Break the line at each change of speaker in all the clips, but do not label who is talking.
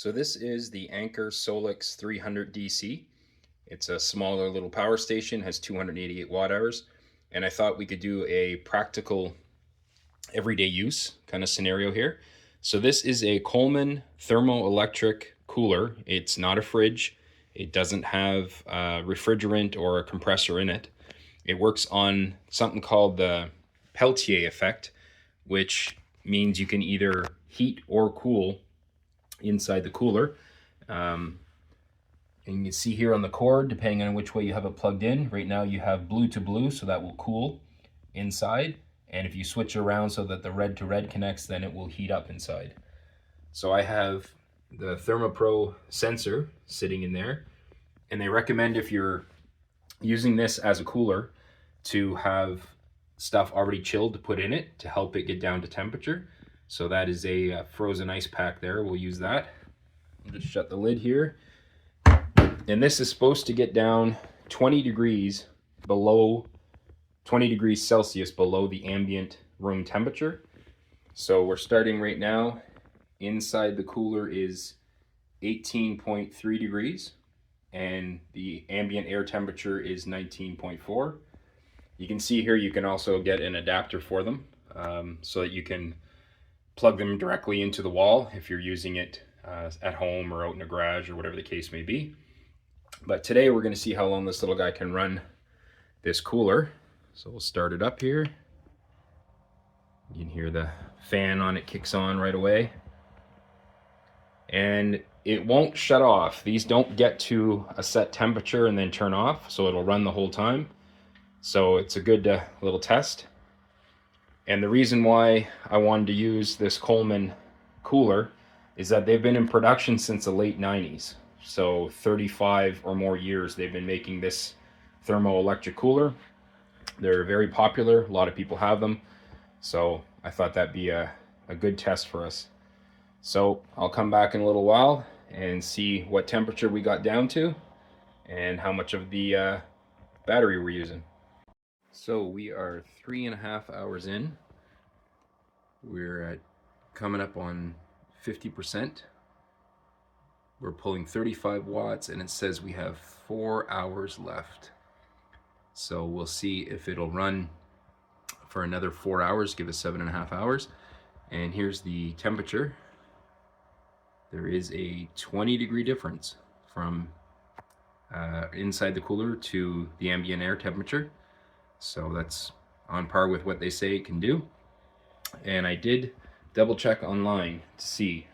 So this is the Anker Solix 300 DC. It's a smaller little power station, has 288 watt hours, and I thought we could do a practical everyday use kind of scenario here. So this is a Coleman Thermoelectric cooler. It's not a fridge. It doesn't have a refrigerant or a compressor in it. It works on something called the Peltier effect, which means you can either heat or cool inside the cooler. And you can see here on the cord, depending on which way you have it plugged in, right now you have blue to blue, so that will cool inside. And if you switch around so that the red to red connects, then it will heat up inside. So I have the ThermoPro sensor sitting in there, and they recommend if you're using this as a cooler to have stuff already chilled to put in it to help it get down to temperature. So that is a frozen ice pack there. We'll use that. I'll just shut the lid here. And this is supposed to get down 20 degrees Celsius below the ambient room temperature. So we're starting right now. Inside the cooler is 18.3 degrees and the ambient air temperature is 19.4. You can see here you can also get an adapter for them so that you can plug them directly into the wall if you're using it at home or out in a garage or whatever the case may be. But today we're going to see how long this little guy can run this cooler. So we'll start it up here. You can hear the fan on it kicks on right away. And it won't shut off. These don't get to a set temperature and then turn off, so it'll run the whole time. So it's a good little test. And the reason why I wanted to use this Coleman cooler is that they've been in production since the late 90s. So 35 or more years they've been making this thermoelectric cooler. They're very popular. A lot of people have them. So I thought that'd be a good test for us. So I'll come back in a little while and see what temperature we got down to and how much of the battery we're using. So we are 3.5 hours in. We're coming up on 50%. We're pulling 35 watts and it says we have 4 hours left. So we'll see if it'll run for another 4 hours, give us 7.5 hours. And here's the temperature. There is a 20-degree difference from inside the cooler to the ambient air temperature. So that's on par with what they say it can do. And I did double check online to see.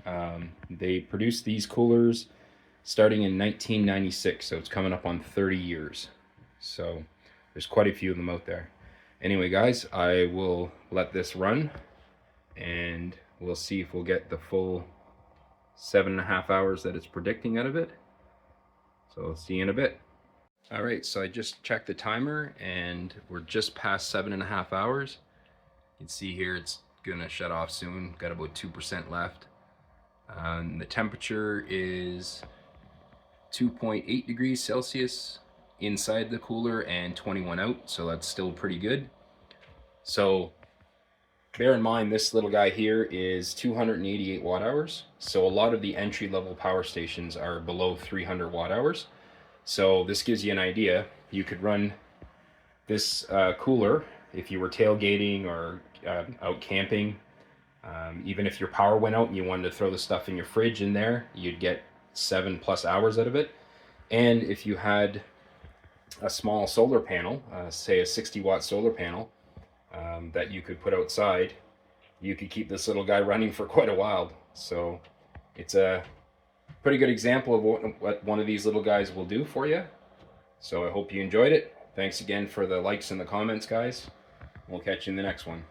They produced these coolers starting in 1996, so it's coming up on 30 years. So there's quite a few of them out there. Anyway, guys, I will let this run and we'll see if we'll get the full 7.5 hours that it's predicting out of it. So I'll see you in a bit. All right, so I just checked the timer and we're just past 7.5 hours. You can see here it's gonna shut off soon. Got about 2% left. The temperature is 2.8 degrees Celsius inside the cooler and 21 out, so that's still pretty good. So bear in mind this little guy here is 288 watt hours. So a lot of the entry-level power stations are below 300 watt hours. So this gives you an idea. You could run this cooler if you were tailgating or out camping. Even if your power went out and you wanted to throw the stuff in your fridge in there, you'd get 7+ hours out of it. And if you had a small solar panel, say a 60-watt solar panel that you could put outside, you could keep this little guy running for quite a while. So it's a pretty good example of what one of these little guys will do for you. So I hope you enjoyed it. Thanks again for the likes and the comments, guys. We'll catch you in the next one.